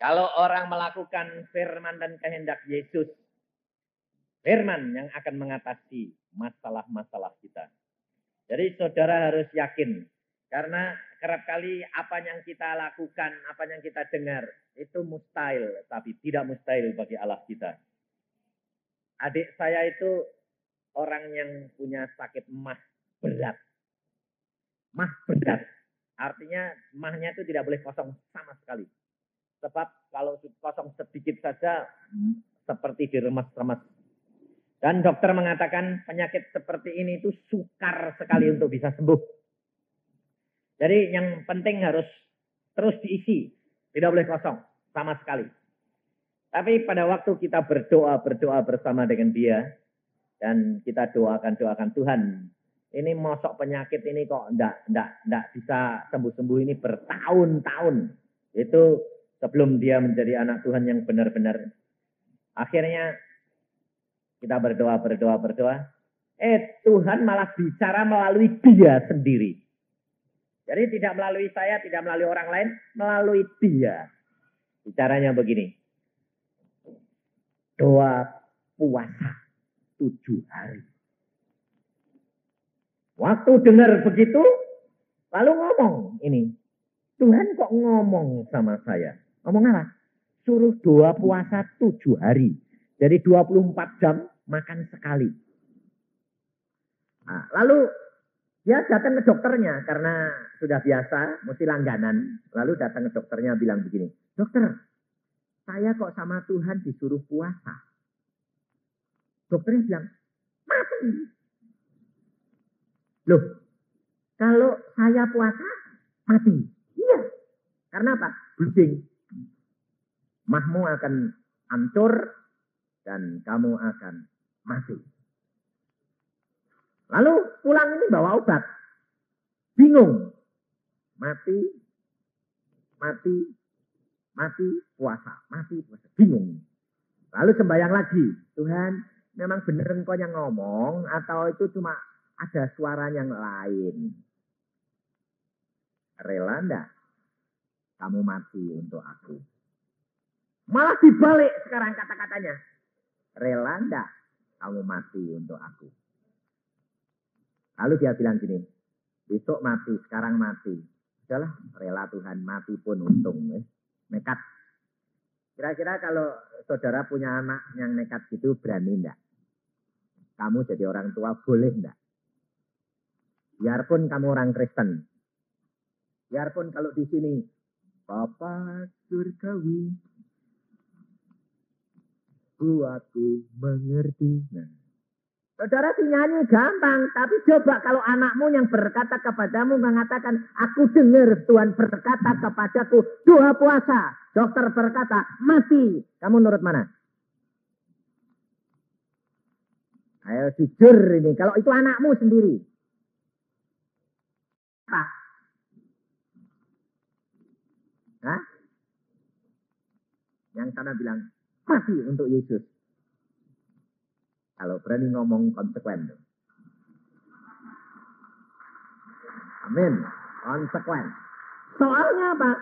Kalau orang melakukan firman dan kehendak Yesus, firman yang akan mengatasi masalah-masalah kita. Jadi saudara harus yakin. Karena kerap kali apa yang kita lakukan, apa yang kita dengar, itu mustahil. Tapi tidak mustahil bagi Allah kita. Adik saya itu orang yang punya sakit mah berat. Mah berat. Artinya mahnya itu tidak boleh kosong sama sekali. Sebab kalau kosong sedikit saja, seperti diremas-remas. Dan dokter mengatakan penyakit seperti ini itu sukar sekali untuk bisa sembuh. Jadi yang penting harus terus diisi. Tidak boleh kosong sama sekali. Tapi pada waktu kita berdoa bersama dengan dia. Dan kita doakan Tuhan. Ini mosok penyakit ini kok enggak bisa sembuh-sembuh ini bertahun-tahun. Itu sebelum dia menjadi anak Tuhan yang benar-benar. Akhirnya kita berdoa. Tuhan malah bicara melalui dia sendiri. Jadi tidak melalui saya, tidak melalui orang lain, melalui dia. Bicaranya begini. Doa puasa 7 hari. Waktu dengar begitu, lalu ngomong ini. Tuhan kok ngomong sama saya? Ngomong apa? Suruh doa puasa 7 hari. Jadi 24 jam makan sekali. Nah, lalu dia datang ke dokternya karena sudah biasa, mesti langganan. Lalu datang ke dokternya bilang begini, dokter, saya kok sama Tuhan disuruh puasa. Dokternya bilang, mati. Loh, kalau saya puasa, mati. Iya. Karena apa? Bleeding. Mahmu akan hancur dan kamu akan mati. Lalu pulang ini bawa obat. Bingung. Mati, puasa. Bingung. Lalu sembahyang lagi. Tuhan, memang benar engkau yang ngomong atau itu cuma ada suara yang lain? Rela enggak kamu mati untuk aku? Malah dibalik sekarang kata-katanya. Rela enggak kamu mati untuk aku? Lalu dia bilang gini, besok mati, sekarang mati. Udahlah, rela Tuhan, mati pun untung. Nekat. Kira-kira kalau saudara punya anak yang nekat gitu, berani enggak? Kamu jadi orang tua boleh enggak? Biarpun kamu orang Kristen. Biarpun kalau di sini, Bapa surgawi, aku mengerti. Nah, saudara sih nyanyi gampang, tapi coba kalau anakmu yang berkata kepadamu mengatakan, aku dengar Tuhan berkata kepadaku, doa puasa. Dokter berkata, mati. Kamu nurut mana? Ayo jujur ini, kalau itu anakmu sendiri. Apa? Hah? Yang sana bilang, mati untuk Yesus. Kalau berani ngomong konsekuen. Amin. Konsekuen. Soalnya apa?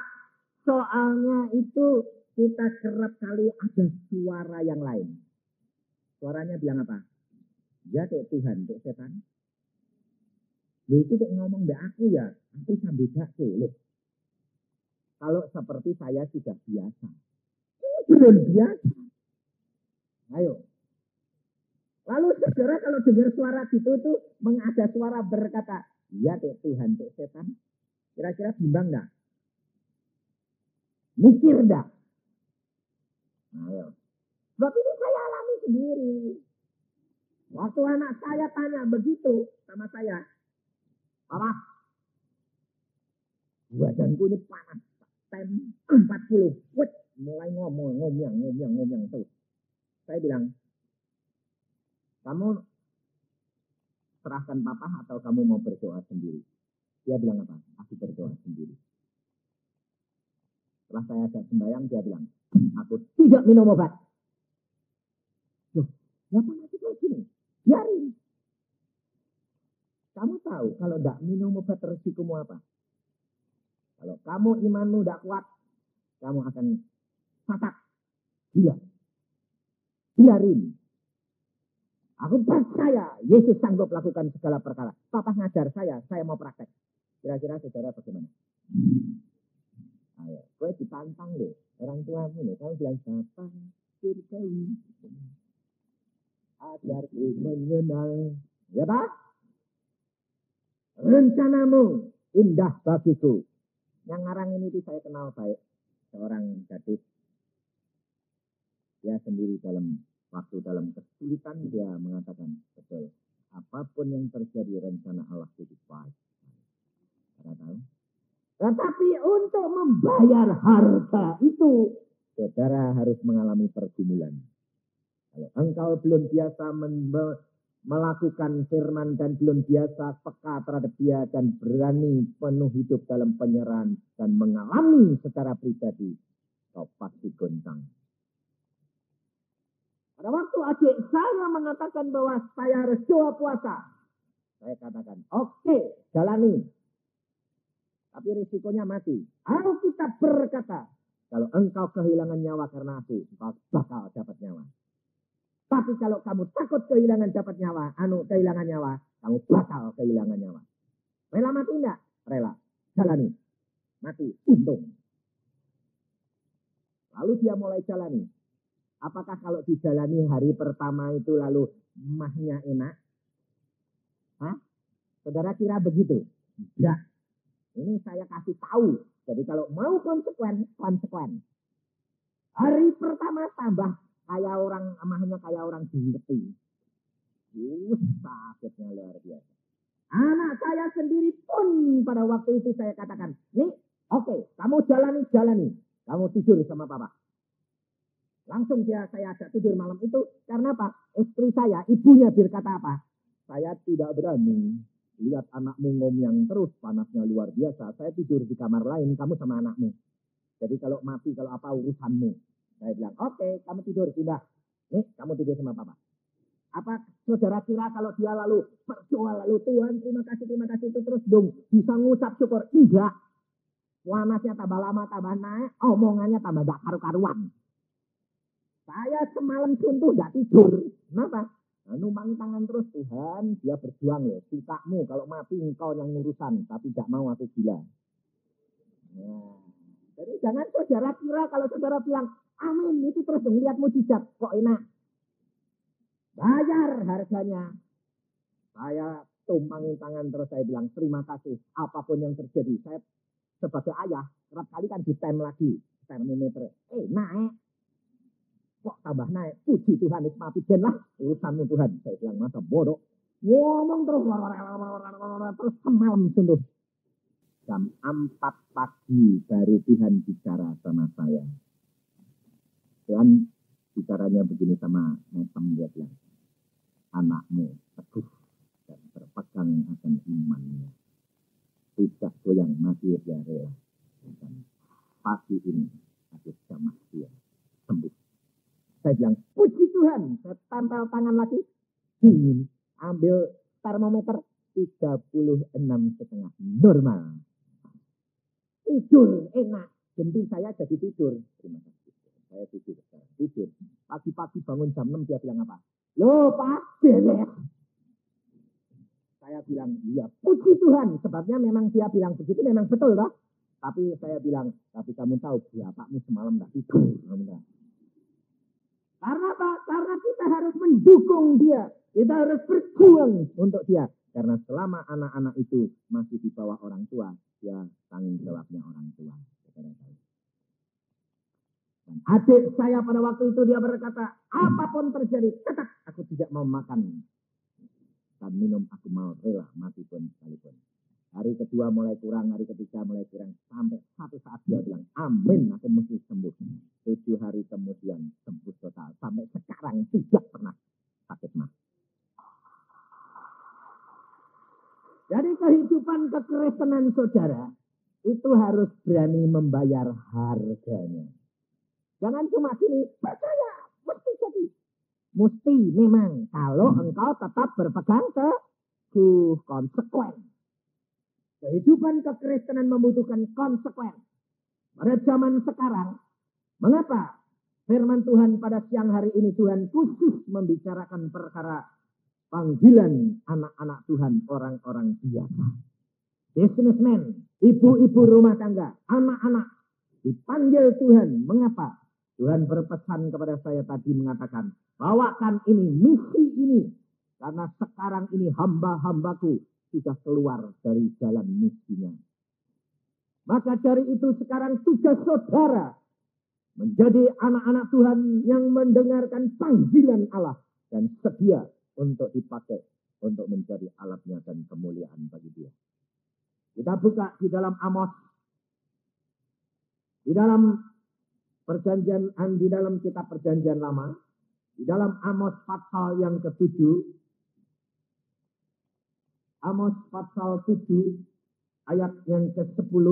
Soalnya itu kita kerap kali ada suara yang lain. Suaranya bilang apa? Ya kayak Tuhan, kayak setan. Loh itu kayak ngomong mbak aku ya. Aku sambil beda loh. Kalau seperti saya sudah biasa. Ini belum biasa. Ayo. Lalu saudara kalau dengar suara gitu tuh ada suara berkata, ya kayak Tuhan, kayak setan. Kira-kira bimbang enggak? Mikir enggak? Ayo. Sebab ini saya alami sendiri. Waktu anak saya tanya begitu sama saya, Papa, badanku ini panas, tem 40, wet, mulai ngomong terus. Saya bilang, kamu serahkan papa atau kamu mau berdoa sendiri? Dia bilang apa? Aku berdoa sendiri. Setelah saya ada sembahyang, dia bilang, aku tidak minum obat. Loh, kenapa masih kayak gini? Biarin. Kamu tahu kalau tidak minum obat resikomu apa? Kalau kamu imanmu tidak kuat, kamu akan Satak. Dia. Biarin. Aku percaya Yesus sanggup lakukan segala perkara. Papa ngajar saya mau praktek. Kira-kira saudara bagaimana? Ayo, gue ditantang deh. Orang tuamu nih, kamu bilang Bapak Firdaus, ajarku mengenal. Ya Pak? Rencanamu indah bagiku. Yang ngarang ini saya kenal baik. Seorang gadis. Dia sendiri dalam kesulitan dia mengatakan, betul. Apapun yang terjadi rencana Allah itu baik. Tidak tahu. Tetapi untuk membayar harga itu, saudara harus mengalami pergumulan. Kalau engkau belum biasa melakukan firman dan belum biasa peka terhadap dia dan berani penuh hidup dalam penyerahan dan mengalami secara pribadi, kau pasti goncang. Pada waktu adik saya mengatakan bahwa saya harus doa puasa, saya katakan, oke, jalani. Tapi risikonya mati. Alkitab berkata, kalau engkau kehilangan nyawa karena aku, engkau bakal dapat nyawa. Tapi kalau kamu takut kehilangan nyawa, kamu bakal kehilangan nyawa. Rela mati enggak? Rela. Jalani. Mati. Untung. Lalu dia mulai jalani. Apakah kalau dijalani hari pertama itu lalu mahnya enak? Hah? Saudara kira begitu? Tidak. Ini saya kasih tahu. Jadi kalau mau konsekuen. Hari pertama tambah kayak orang, emahnya kayak orang dileti. Sakitnya luar biasa. Anak saya sendiri pun pada waktu itu saya katakan, nih oke, kamu jalani. Kamu tidur sama papa. Langsung saya ajak tidur malam itu. Karena apa? Istri saya, ibunya berkata apa? Saya tidak berani. Lihat anakmu ngomong terus, panasnya luar biasa. Saya tidur di kamar lain, kamu sama anakmu. Jadi kalau mati, kalau apa urusanmu. Saya bilang, oke, kamu tidur, pindah. Nih, kamu tidur sama papa. Apa saudara kira kalau dia lalu berdoa, lalu Tuhan terima kasih itu terus dong. Bisa ngucap syukur? Enggak. Panasnya tambah lama, tambah naik, omongannya tambah gak karu-karuan. Saya semalam suntuh gak tidur. Kenapa? Numpang tangan terus, Tuhan, dia berjuang loh. Sukamu, kalau mati engkau yang ngurusan, tapi gak mau aku gila. Nah, jadi jangan saudara kira kalau saudara bilang, amin, itu terus dong, lihat mujizat, kok enak. Bayar harganya. Saya tumpangin tangan terus, saya bilang, terima kasih, apapun yang terjadi. Saya sebagai ayah, kerap kali kan ditem lagi, termometer. Naik. Kok tambah naik? Puji Tuhan, nikmati lah urusanmu Tuhan. Saya bilang, masa bodoh. Ngomong terus semalam suntuh. Jam 4 pagi baru Tuhan bicara sama saya. Tuhan bicaranya begini sama Netem, dia bilang, anakmu teguh dan berpegang akan imannya. Tidak goyang, masih dia rela. Dan pagi ini aku jamah dia sembuh. Saya bilang, puji Tuhan. Saya tampil tangan lagi. Dingin. Ambil termometer 36,5. Normal. Tidur. Enak. Genting saya jadi tidur. Terima kasih. Saya tidur sekarang. Tidur. Pagi-pagi bangun jam 6 dia bilang apa? Loh Pak, beres. Saya bilang, iya puji Tuhan. Sebabnya memang dia bilang begitu memang betul toh. Tapi saya bilang, tapi kamu tahu bapakmu semalam gak tidur. Karena apa? Karena kita harus mendukung dia. Kita harus berjuang untuk dia. Karena selama anak-anak itu masih di bawah orang tua, dia tanggung jawabnya orang tua. Dan adik saya pada waktu itu dia berkata, apapun terjadi, tetap aku tidak mau makan dan minum, aku mau rela mati pun sekalipun. Hari kedua mulai kurang, hari ketiga mulai kurang. Sampai satu saat dia bilang, amin, aku mesti sembuh. 7 hari kemudian sembuh total. Sampai sekarang tidak pernah sakit mah. Jadi kehidupan kekristenan saudara, itu harus berani membayar harganya. Jangan cuma gini, percaya, mesti jadi. Mesti memang, kalau engkau tetap berpegang teguh konsekuen. Kehidupan kekristenan membutuhkan konsekuen. Pada zaman sekarang, Mengapa firman Tuhan pada siang hari ini Tuhan khusus membicarakan perkara panggilan anak-anak Tuhan, orang-orang biasa. Businessman, ibu-ibu rumah tangga, anak-anak dipanggil Tuhan. Mengapa? Tuhan berpesan kepada saya tadi mengatakan, bawakan ini, misi ini. Karena sekarang ini hamba-hambaku sudah keluar dari jalan misinya. Maka dari itu sekarang tugas saudara menjadi anak-anak Tuhan yang mendengarkan panggilan Allah dan sedia untuk dipakai untuk menjadi alatnya dan kemuliaan bagi Dia. Kita buka di dalam Amos, di dalam kitab Perjanjian Lama, di dalam Amos pasal yang ke-7, Amos pasal 7 ayat yang ke-10,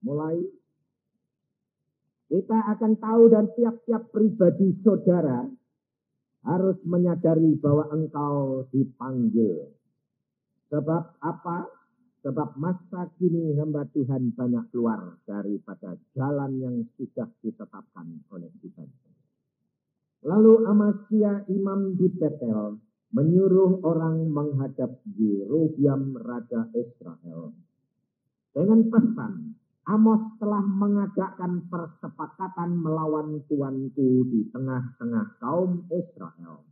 mulai kita akan tahu dan tiap-tiap pribadi saudara harus menyadari bahwa engkau dipanggil. Sebab apa? Sebab masa kini hamba Tuhan banyak keluar daripada jalan yang sudah ditetapkan oleh Tuhan. Lalu Amasya imam di Betel menyuruh orang menghadap Yerobiam Raja Israel. Dengan pesan, Amos telah mengadakan persepakatan melawan tuanku di tengah-tengah kaum Israel.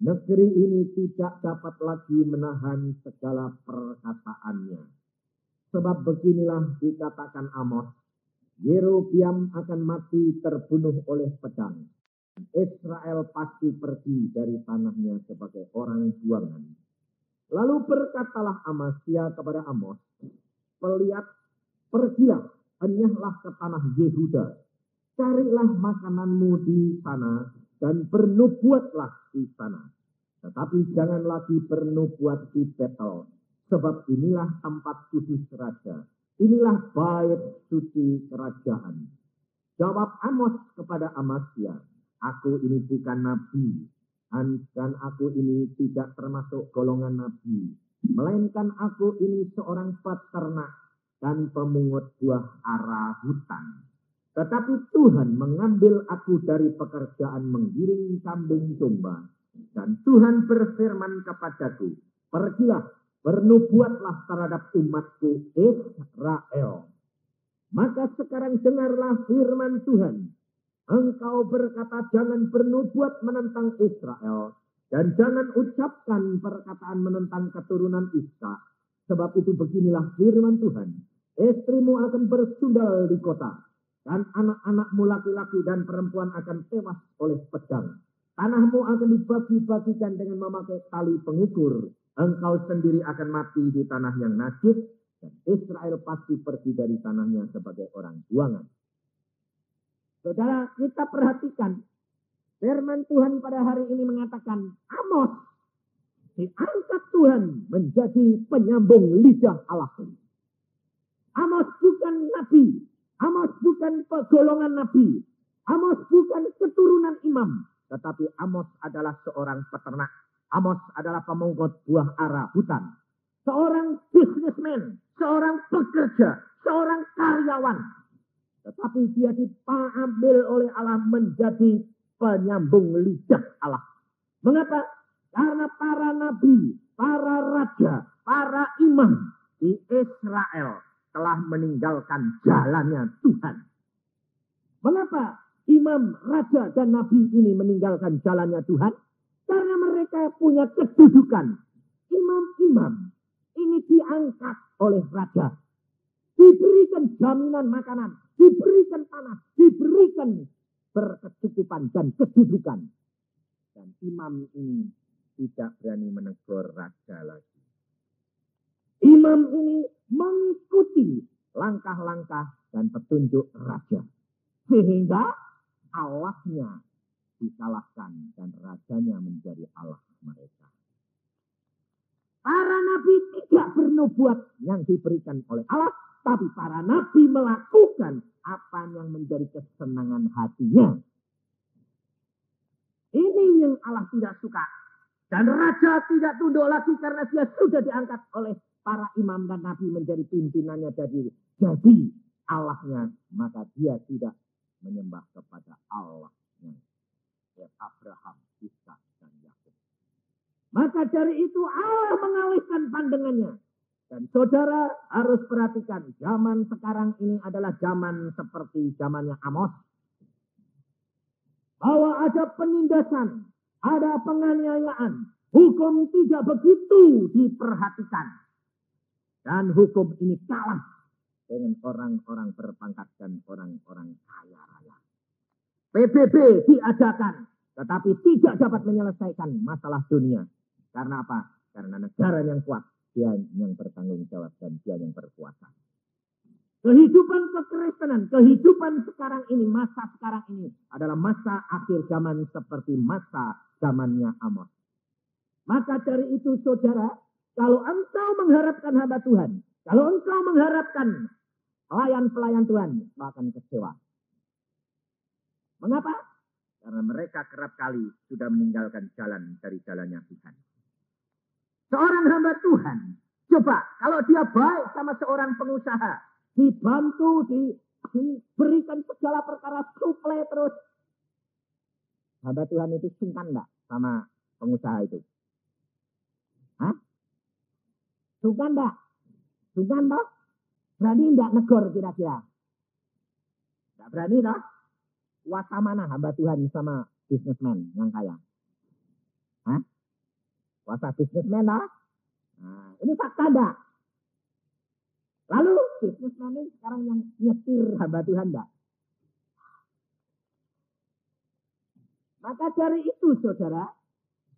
Negeri ini tidak dapat lagi menahan segala perkataannya. Sebab beginilah dikatakan Amos, Yerobiam akan mati terbunuh oleh pedang. Israel pasti pergi dari tanahnya sebagai orang buangan. Lalu berkatalah Amasya kepada Amos, pergilah, enyahlah ke tanah Yehuda. Carilah makananmu di sana dan bernubuatlah di sana. Tetapi jangan lagi bernubuat di Betel, sebab inilah tempat kudus raja. Inilah bait suci kerajaan. Jawab Amos kepada Amasya, aku ini bukan nabi, dan aku ini tidak termasuk golongan nabi, melainkan aku ini seorang peternak dan pemungut buah ara hutan. Tetapi Tuhan mengambil aku dari pekerjaan menggiring kambing domba. Dan Tuhan berfirman kepadaku, pergilah, bernubuatlah terhadap umatku Israel. Maka sekarang dengarlah firman Tuhan. Engkau berkata jangan bernubuat menentang Israel. Dan jangan ucapkan perkataan menentang keturunan Ishak. Sebab itu beginilah firman Tuhan. Istrimu akan bersundal di kota. Dan anak-anakmu laki-laki dan perempuan akan tewas oleh pedang. Tanahmu akan dibagi-bagikan dengan memakai tali pengukur. Engkau sendiri akan mati di tanah yang najis. Dan Israel pasti pergi dari tanahnya sebagai orang buangan. Saudara, kita perhatikan. Firman Tuhan pada hari ini mengatakan, Amos diangkat Tuhan menjadi penyambung lidah Allah. Amos bukan nabi. Amos bukan golongan nabi. Amos bukan keturunan imam. Tetapi Amos adalah seorang peternak. Amos adalah pemungut buah ara hutan. Seorang businessman. Seorang pekerja. Seorang karyawan. Tetapi dia diambil oleh Allah menjadi penyambung lidah Allah. Mengapa? Karena para nabi, para raja, para imam di Israel telah meninggalkan jalannya Tuhan. Mengapa imam, raja, dan nabi ini meninggalkan jalannya Tuhan? Karena mereka punya kedudukan. Imam-imam ini diangkat oleh raja. Diberikan jaminan makanan, diberikan tanah, diberikan berkecukupan dan kedudukan. Dan imam ini tidak berani menegur raja lagi. Imam ini mengikuti langkah-langkah dan petunjuk raja. Sehingga Allahnya disalahkan dan rajanya menjadi Allah mereka. Para nabi tidak bernubuat yang diberikan oleh Allah. Tapi para nabi melakukan apa yang menjadi kesenangan hatinya. Ini yang Allah tidak suka. Dan raja tidak tunduk lagi karena dia sudah diangkat oleh para imam dan nabi menjadi pimpinannya. Jadi Allahnya, maka dia tidak menyembah kepada Allahnya. Abraham, Ishak, dan Yakub. Maka dari itu Allah mengalihkan pandangannya. Dan saudara harus perhatikan, zaman sekarang ini adalah zaman seperti zamannya Amos. Bahwa ada penindasan, ada penganiayaan. Hukum tidak begitu diperhatikan. Dan hukum ini kalah dengan orang-orang berpangkat dan orang-orang kaya raya. PBB diadakan, tetapi tidak dapat menyelesaikan masalah dunia. Karena apa? Karena negara yang kuat, dia yang bertanggung jawab dan dia yang berkuasa. Kehidupan kekristenan, kehidupan sekarang ini, masa sekarang ini adalah masa akhir zaman seperti masa zamannya Amos. Maka dari itu saudara, kalau engkau mengharapkan hamba Tuhan, kalau engkau mengharapkan pelayan-pelayan Tuhan, maka akan kecewa. Mengapa? Karena mereka kerap kali sudah meninggalkan jalan dari jalannya Tuhan. Seorang hamba Tuhan, coba kalau dia baik sama seorang pengusaha, dibantu, diberikan segala perkara suplai terus. Hamba Tuhan itu sungkan enggak sama pengusaha itu? Hah? Sungkan enggak? Sungkan toh? Berani enggak negor kira-kira? Enggak berani toh? Kuasa mana hamba Tuhan sama bisnismen yang kaya? Hah? Kuasa bisnismen toh? Nah, ini fakta enggak? Lalu bisnismen ini sekarang yang nyetir hamba Tuhan enggak? Maka dari itu saudara,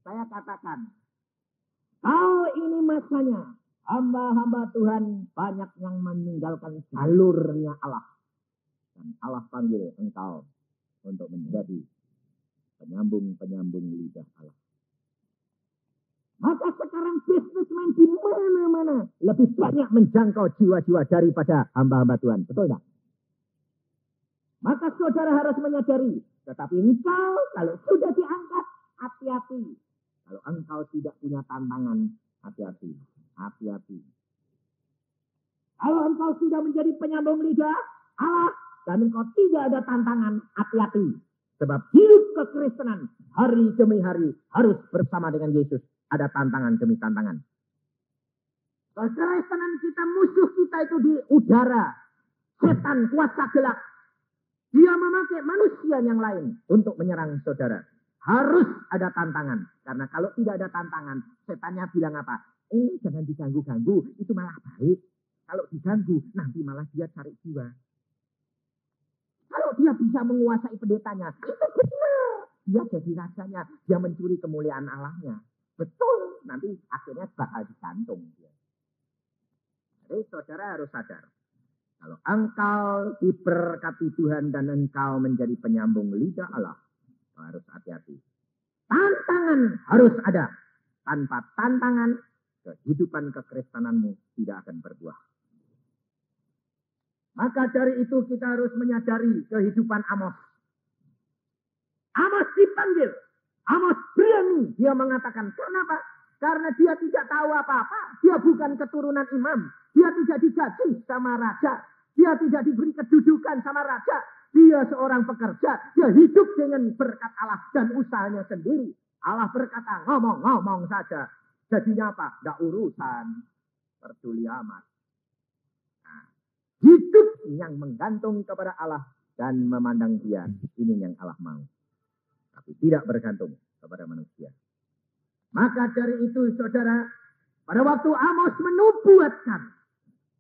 saya katakan, kalau ini masanya hamba-hamba Tuhan banyak yang meninggalkan jalurnya Allah. Dan Allah panggil engkau untuk menjadi penyambung-penyambung lidah Allah. Maka sekarang bisnismen di mana-mana lebih banyak menjangkau jiwa-jiwa daripada hamba-hamba Tuhan. Betul tak? Maka saudara harus menyadari. Tetapi engkau kalau sudah diangkat, hati-hati. Kalau engkau tidak punya tantangan, hati-hati. Hati-hati. Kalau engkau sudah menjadi penyambung lidah Allah, dan engkau tidak ada tantangan, hati-hati. Sebab hidup kekristenan hari demi hari harus bersama dengan Yesus. Ada tantangan demi tantangan. Kekristenan kita, musuh kita itu di udara. Setan kuasa gelap. Dia memakai manusia yang lain untuk menyerang saudara. Harus ada tantangan. Karena kalau tidak ada tantangan, setannya bilang apa? Jangan diganggu-ganggu, itu malah baik. Kalau diganggu, nanti malah dia cari jiwa. Kalau dia bisa menguasai pendetanya, itu benar. Dia jadi rajanya, dia mencuri kemuliaan Allahnya. Betul, nanti akhirnya bakal digantung. Jadi saudara harus sadar. Kalau engkau diberkati Tuhan dan engkau menjadi penyambung lidah Allah, harus hati-hati. Tantangan harus ada. Tanpa tantangan, kehidupan kekristenanmu tidak akan berbuah. Maka dari itu kita harus menyadari kehidupan Amos. Amos dipanggil. Amos berani. Dia mengatakan, kenapa? Karena dia tidak tahu apa-apa. Dia bukan keturunan imam. Dia tidak digaji sama raja. Dia tidak diberi kedudukan sama raja. Dia seorang pekerja. Dia hidup dengan berkat Allah dan usahanya sendiri. Allah berkata, ngomong-ngomong saja. Jadinya apa? Gak urusan. Peduli amat. Nah, hidup yang menggantung kepada Allah dan memandang dia. Ini yang Allah mau. Tapi tidak bergantung kepada manusia. Maka dari itu saudara, pada waktu Amos menubuatkan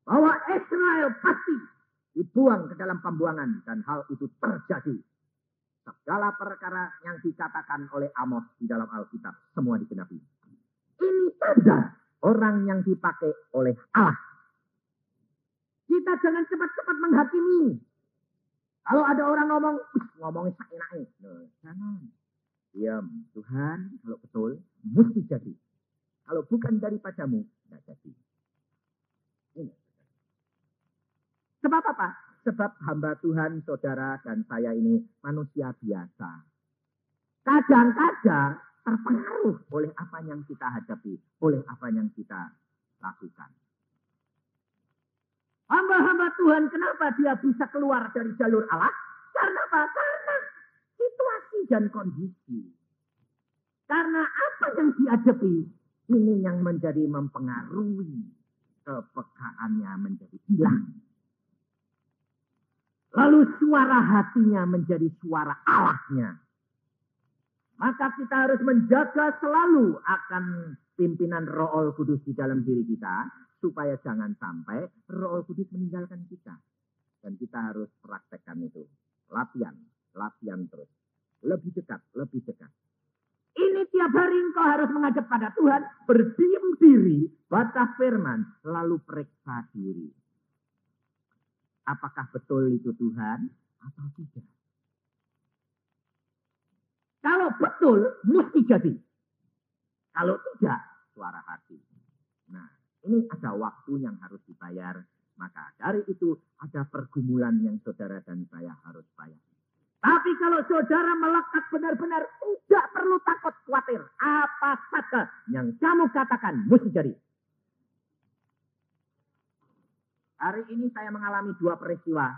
bahwa Israel pasti dibuang ke dalam pembuangan. Dan hal itu terjadi. Segala perkara yang dikatakan oleh Amos di dalam Alkitab semua digenapi. Ini tanda orang yang dipakai oleh Allah. Kita jangan cepat-cepat menghakimi. Kalau ada orang ngomongin seenaknya. Jangan. Diam. Tuhan, kalau betul, mesti jadi. Kalau bukan daripadamu, tidak jadi. Ini. Sebab apa? Sebab hamba Tuhan, saudara dan saya ini manusia biasa. Kadang-kadang terpengaruh oleh apa yang kita hadapi, oleh apa yang kita lakukan. Hamba-hamba Tuhan kenapa dia bisa keluar dari jalur Allah? Karena apa? Karena situasi dan kondisi. Karena apa yang dihadapi, ini yang menjadi mempengaruhi kepekaannya menjadi hilang. Lalu suara hatinya menjadi suara Allahnya. Maka kita harus menjaga selalu akan pimpinan Roh Kudus di dalam diri kita. Supaya jangan sampai Roh Kudus meninggalkan kita. Dan kita harus praktekkan itu. Latihan terus. Lebih dekat. Ini tiap hari engkau harus menghadap pada Tuhan. Berdiam diri, baca firman, lalu periksa diri. Apakah betul itu Tuhan atau tidak? Kalau betul, mesti jadi. Kalau tidak, suara hati. Nah, ini ada waktu yang harus dibayar. Maka dari itu ada pergumulan yang saudara dan saya harus bayar. Tapi kalau saudara melekat benar-benar, tidak perlu takut khawatir. Apa saja yang kamu katakan, mesti jadi. Hari ini saya mengalami 2 peristiwa.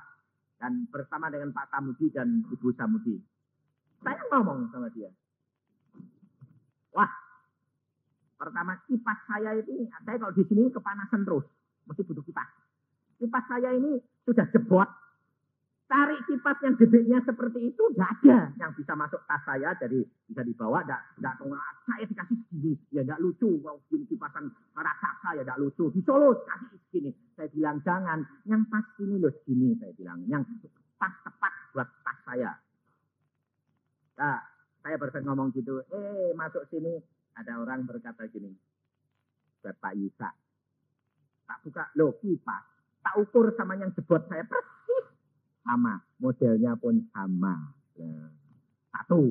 Dan bersama dengan Pak Samudi dan Ibu Samudi. Saya ngomong sama dia. Wah, pertama kipas saya ini, saya kalau di sini kepanasan terus. Mesti butuh kipas. Kipas saya ini sudah jebot. Cari kipas yang gedenya seperti itu, tidak ada yang bisa masuk tas saya, jadi bisa dibawa, tidak saya dikasih segini, ya tidak lucu, kalau segini kipasan raksasa ya tidak lucu, di Solo kasih segini, saya bilang jangan, yang pas ini loh segini, saya bilang, yang pas tepat buat tas saya. Nah, saya barusan ngomong gitu, masuk sini, ada orang berkata gini, buat Pak Yusa, tak buka, loh kipas, tak ukur sama yang jebot saya, persis. Sama, modelnya pun sama. Ya. Satu.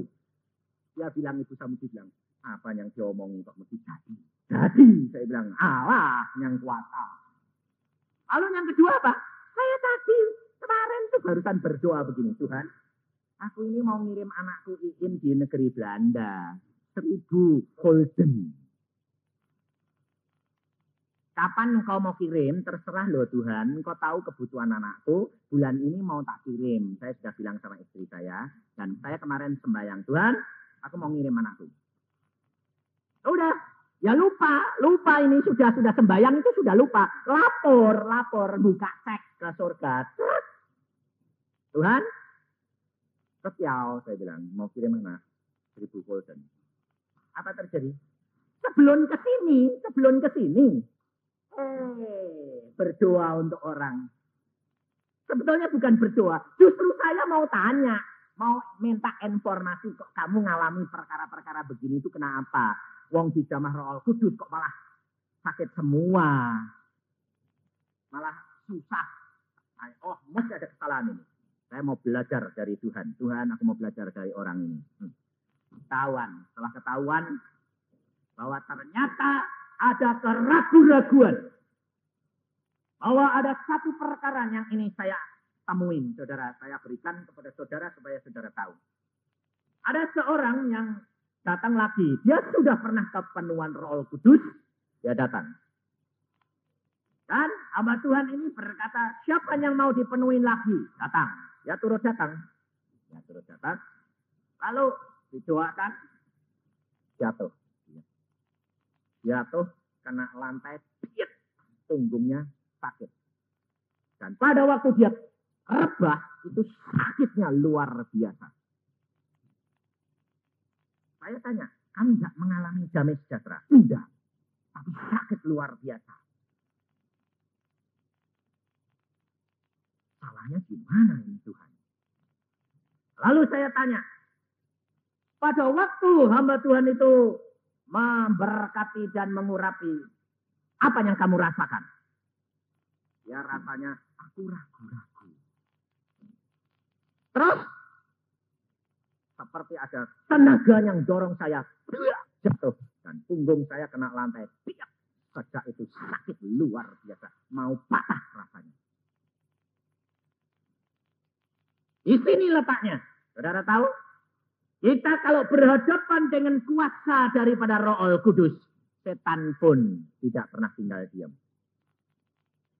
Dia bilang, Ibu Samudi bilang, apa yang diomongin kok mesti jadi? Jadi, saya bilang, Allah yang kuasa. Lalu yang kedua apa? Saya tadi, kemarin tuh barusan berdoa begini, Tuhan, aku ini mau ngirim anakku Iin di negeri Belanda. 1000 golden. Kapan engkau mau kirim, terserah loh Tuhan. Engkau tahu kebutuhan anakku, bulan ini mau tak kirim. Saya sudah bilang sama istri saya. Dan saya kemarin sembahyang, Tuhan, aku mau ngirim anakku. Udah, ya lupa ini sudah sembahyang itu sudah lupa. Lapor, buka cek ke surga. Tuhan, spesial, saya bilang, mau kirim anak 1000 golden. Apa terjadi? Sebelum ke sini. Berdoa untuk orang. Sebetulnya bukan berdoa. Justru saya mau tanya. Mau minta informasi. Kok kamu ngalami perkara-perkara begini itu kenapa? Wong di jamaah Roh Kudus kok malah sakit semua. Malah susah. Oh, mesti ada kesalahan ini. Saya mau belajar dari Tuhan. Tuhan, aku mau belajar dari orang ini. Setelah ketahuan bahwa ternyata ada keraguan-raguan. Bahwa ada satu perkara yang ini saya temuin, saudara. Saya berikan kepada saudara supaya saudara tahu. Ada seorang yang datang lagi. Dia sudah pernah kepenuhan Roh Kudus. Dia datang. Dan hamba Tuhan ini berkata, siapa yang mau dipenuhi lagi? Datang. Ya turut datang. Lalu didoakan. Jatuh kena lantai, punggungnya sakit. Dan pada waktu dia rebah, itu sakitnya luar biasa. Saya tanya, kamu tidak mengalami damai sejahtera? Tidak. Tapi sakit luar biasa. Salahnya gimana ini Tuhan? Lalu saya tanya, pada waktu hamba Tuhan itu memberkati dan mengurapi, apa yang kamu rasakan? Ya rasanya aku ragu-ragu. Terus seperti ada tenaga yang dorong saya jatuh dan punggung saya kena lantai. Sejak itu sakit luar biasa, mau patah rasanya. Di sini letaknya, saudara tahu? Kita kalau berhadapan dengan kuasa daripada Roh Kudus, setan pun tidak pernah tinggal diam.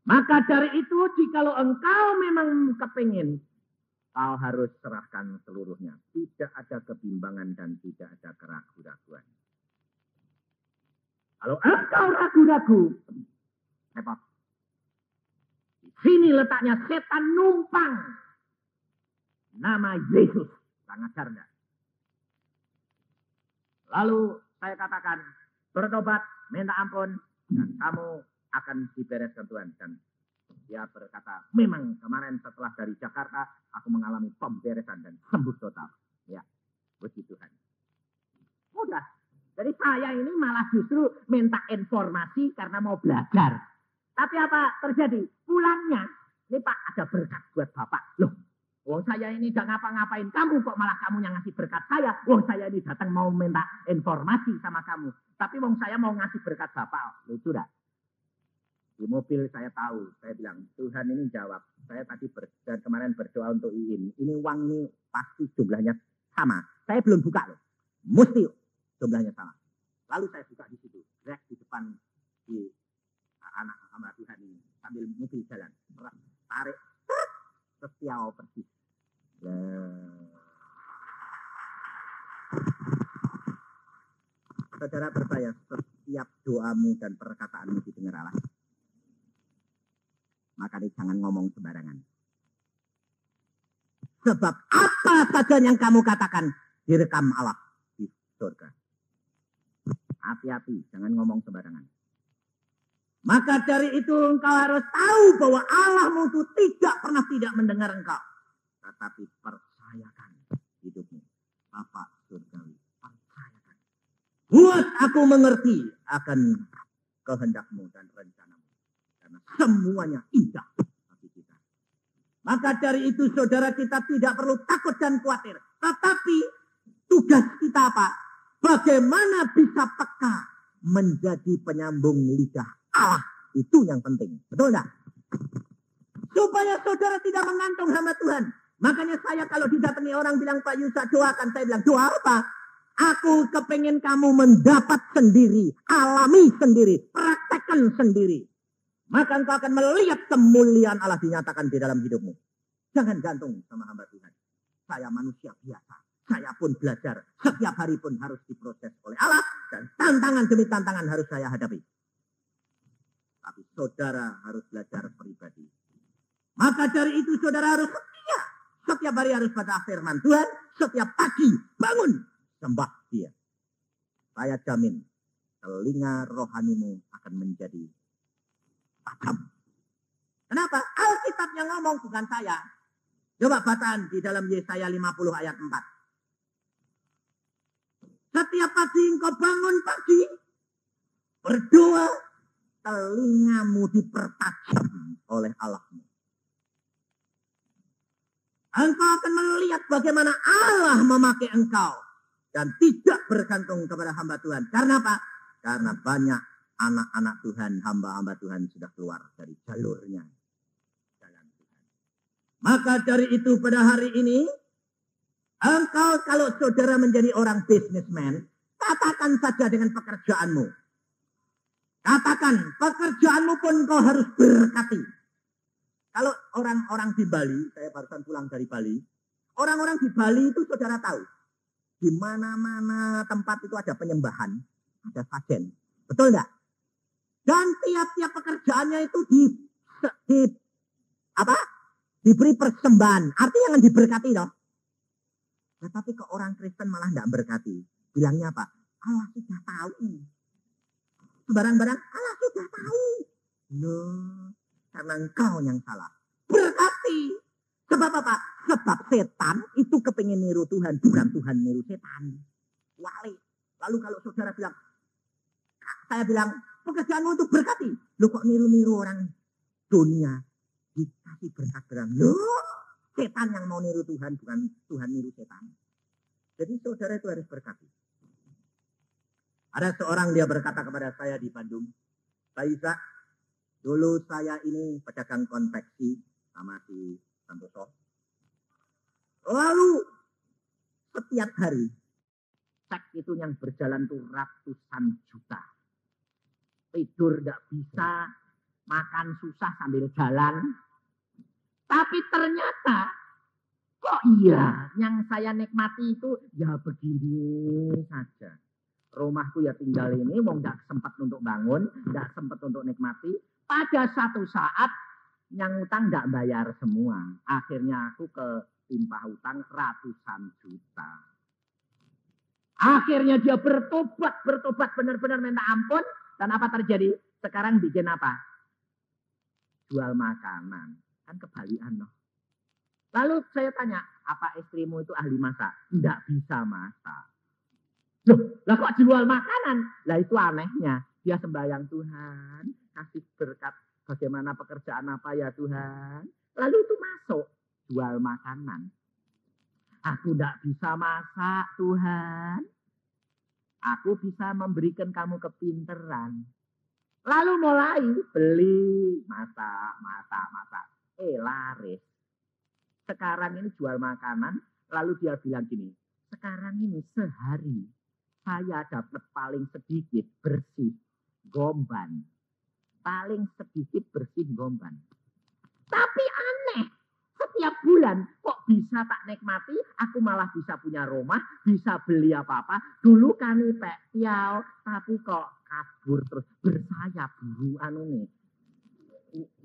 Maka dari itu, jikalau engkau memang kepingin, kau harus serahkan seluruhnya. Tidak ada kebimbangan dan tidak ada keraguan-raguan. Kalau engkau ragu-ragu, repot. Di sini letaknya setan numpang. Nama Yesus. Sangat cerdas. Lalu saya katakan, bertobat, minta ampun, dan kamu akan dibereskan Tuhan. Dan dia berkata, memang kemarin setelah dari Jakarta, aku mengalami pemberesan dan sembuh total. Ya, puji Tuhan. Mudah. Jadi saya ini malah justru minta informasi karena mau belajar. Tapi apa terjadi? Pulangnya, ini Pak ada berkat buat Bapak. Loh, wong saya ini gak ngapa-ngapain kamu, kok malah kamu yang ngasih berkat saya. Wong saya ini datang mau minta informasi sama kamu. Tapi wong saya mau ngasih berkat Bapak. Lucu dah. Di mobil saya tahu, saya bilang, Tuhan ini jawab. Saya tadi kemarin berdoa untuk Iin. Ini uang ini pasti jumlahnya sama. Saya belum buka loh. Mesti jumlahnya sama. Lalu saya buka di situ. Direct di depan di anak hamba Tuhan ini. Sambil mobil jalan. Tarik. Setia persis. Saudara percaya setiap doamu dan perkataanmu didengar Allah. Maka jangan ngomong sembarangan. Sebab apa saja yang kamu katakan direkam Allah di surga. Hati-hati, jangan ngomong sembarangan. Maka dari itu engkau harus tahu bahwa Allahmu itu tidak pernah tidak mendengar engkau. Tetapi percayakan hidupmu. Bapak surgawi, percayakan. Buat aku mengerti akan kehendakmu dan rencanamu. Karena semuanya indah bagi kita. Maka dari itu saudara kita tidak perlu takut dan khawatir. Tetapi tugas kita apa? Bagaimana bisa peka menjadi penyambung lidah Allah. Itu yang penting. Betul enggak? Supaya saudara tidak mengantung hamba Tuhan. Makanya saya kalau didatangi orang bilang Pak Yusa doakan. Saya bilang doa apa? Aku kepengen kamu mendapat sendiri. Alami sendiri. Praktekkan sendiri. Maka engkau akan melihat kemuliaan Allah dinyatakan di dalam hidupmu. Jangan gantung sama hamba Tuhan. Saya manusia biasa. Saya pun belajar. Setiap hari pun harus diproses oleh Allah. Dan tantangan demi tantangan harus saya hadapi. Tapi saudara harus belajar pribadi. Maka dari itu saudara harus setia. Setiap hari harus baca firman Tuhan. Setiap pagi bangun. Sembah dia. Saya jamin. Telinga rohanimu akan menjadi tajam. Kenapa? Alkitab yang ngomong bukan saya. Coba bacaan di dalam Yesaya 50 ayat 4. Setiap pagi engkau bangun pagi. Berdoa. Telingamu dipertajam oleh Allahmu. Engkau akan melihat bagaimana Allah memakai engkau. Dan tidak bergantung kepada hamba Tuhan. Karena apa? Karena banyak anak-anak Tuhan, hamba-hamba Tuhan sudah keluar dari jalurnya. Jalan Tuhan. Maka dari itu pada hari ini, engkau kalau saudara menjadi orang businessman, katakan saja dengan pekerjaanmu. Katakan, pekerjaanmu pun kau harus berkati. Kalau orang-orang di Bali, saya barusan pulang dari Bali, orang-orang di Bali itu saudara tahu, di mana-mana tempat itu ada penyembahan, ada sajen. Betul enggak? Dan tiap-tiap pekerjaannya itu diberi persembahan. Artinya yang diberkati loh. Tetapi ke orang Kristen malah enggak berkati. Bilangnya apa? Allah sudah tahu. Barang-barang Allah sudah tahu. Loh, karena engkau yang salah. Berkati. Sebab apa? Sebab setan itu kepingin niru Tuhan. Bukan Tuhan niru setan. Wali. Lalu kalau saudara bilang, saya bilang, pekerjaanmu untuk berkati. Loh kok niru-niru orang dunia. Dikasih berkat berang. Loh, setan yang mau niru Tuhan. Bukan Tuhan niru setan. Jadi saudara itu harus berkati. Ada seorang dia berkata kepada saya di Bandung, Pak Isa, dulu saya ini pedagang konveksi sama si Santoso. Lalu setiap hari cek itu yang berjalan tuh ratusan juta. Tidur tidak bisa, makan susah sambil jalan. Tapi ternyata kok iya, yang saya nikmati itu ya begini saja. Rumahku ya tinggal ini, wong gak sempat untuk bangun, gak sempat untuk nikmati. Pada satu saat, yang utang gak bayar semua. Akhirnya aku ketimpa hutang ratusan juta. Akhirnya dia bertobat benar-benar minta ampun. Dan apa terjadi? Sekarang bikin apa? Jual makanan. Kan kebalikan loh. Lalu saya tanya, apa istrimu itu ahli masak? Tidak bisa masak. Loh, lah kok jual makanan? Lah itu anehnya. Dia sembahyang, Tuhan, kasih berkat. Bagaimana pekerjaan apa ya Tuhan? Lalu itu masuk, jual makanan. Aku tidak bisa masak, Tuhan. Aku bisa memberikan kamu kepinteran. Lalu mulai beli, masak. Laris. Sekarang ini jual makanan, lalu dia bilang gini, sekarang ini sehari saya dapat paling sedikit bersih gomban. Paling sedikit bersih gomban. Tapi aneh, setiap bulan kok bisa tak nikmati, aku malah bisa punya rumah, bisa beli apa-apa. Dulu kami piau, tapi kok kabur terus, bersayap buru nih.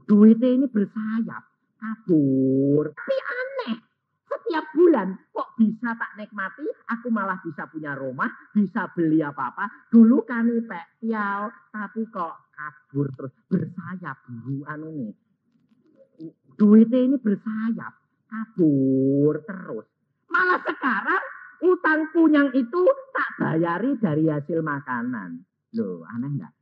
Duitnya ini bersayap, kabur. Tapi aneh, setiap bulan kok bisa tak nikmati, aku malah bisa punya rumah, bisa beli apa-apa. Dulu kami piau, tapi kok kabur terus, bersayap buru nih. Duitnya ini bersayap, kabur terus. Malah sekarang utangku yang itu tak bayari dari hasil makanan. Loh, aneh enggak?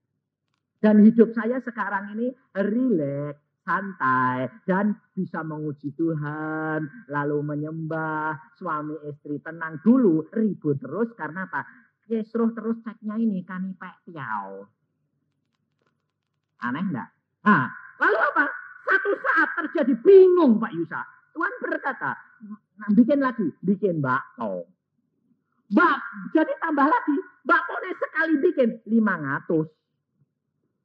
Dan hidup saya sekarang ini rileks, santai, dan bisa menguji Tuhan, lalu menyembah, suami istri tenang. Dulu ribut terus karena apa? Kesruh terus ceknya ini kanipek tiau. Aneh enggak? Nah, lalu apa? Satu saat terjadi bingung Pak Yusa. Tuhan berkata, nah, bikin bakso. Jadi tambah lagi, baksonya sekali bikin 500.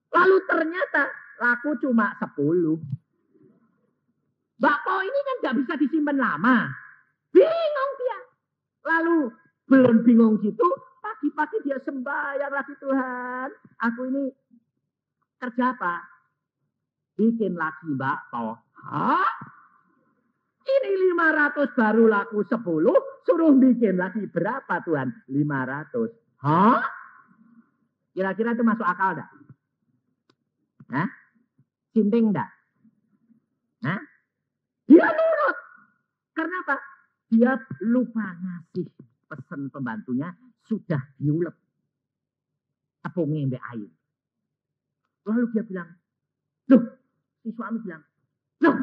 Lalu ternyata laku cuma 10. Bakso ini kan gak bisa disimpan lama. Bingung dia. Lalu belum bingung gitu, pagi-pagi dia sembahyang lagi, Tuhan. Aku ini kerja apa? Bikin lagi bakso. Hah? Ini 500 baru laku 10, suruh bikin lagi berapa Tuhan? 500. Hah? Kira-kira itu masuk akal enggak? Hah? Sinting enggak? Hah? Dia nurut. Karena apa? Dia lupa ngasih pesan pembantunya, sudah diulek tepungnya mbak air. Lalu dia bilang, loh, si suami bilang, loh,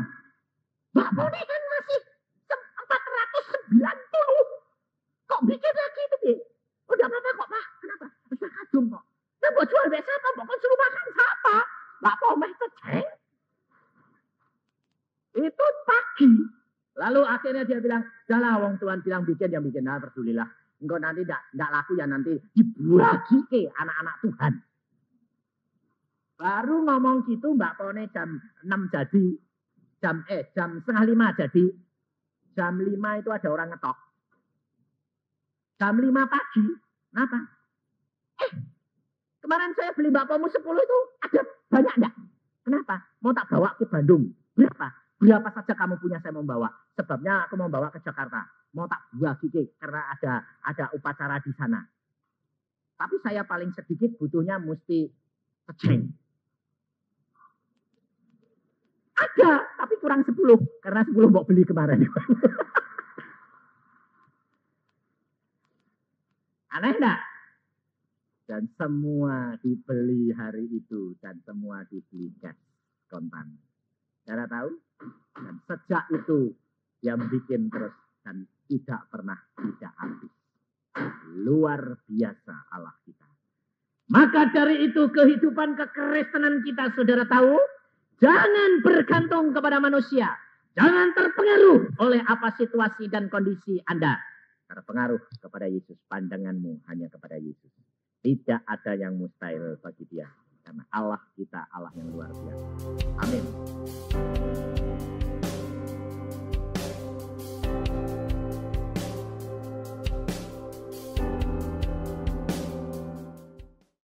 bakso ini kan masih 490. Kok bikin lagi itu, Bi? Udah apa-apa kok, Pak. Kenapa? Bisa kadung kok. Nah, buat jual biasa apa? Bukan suruh makan siapa? Bakso meh ceceng. Itu pagi. Lalu akhirnya dia bilang, jalah wong Tuhan bilang bikin, yang bikin. Nah, perdulilah. Enggak nanti enggak laku ya nanti dibagi ke anak-anak Tuhan. Baru ngomong gitu Mbak Pone jam 6 jadi. Jam 4:30 jadi. Jam 5 itu ada orang ngetok. Jam 5 pagi. Kenapa? Kemarin saya beli bakpomu 10 itu ada banyak enggak? Kenapa? Mau tak bawa ke Bandung. Berapa? Berapa saja kamu punya saya mau bawa. Sebabnya aku mau bawa ke Jakarta. Mau tak bagi karena ada upacara di sana. Tapi saya paling sedikit butuhnya mesti keceng. Ada, tapi kurang 10. Karena 10 mau beli kemarin. Aneh enggak? Dan semua dibeli hari itu. Dan semua dibeli cash kontan. Cara tahu? Dan sejak itu dia bikin terus. Dan tidak pernah tidak habis. Luar biasa Allah kita. Maka dari itu kehidupan kekristenan kita saudara tahu. Jangan bergantung kepada manusia. Jangan terpengaruh oleh apa situasi dan kondisi Anda. Terpengaruh kepada Yesus. Pandanganmu hanya kepada Yesus. Tidak ada yang mustahil bagi dia. Karena Allah kita Allah yang luar biasa. Amin.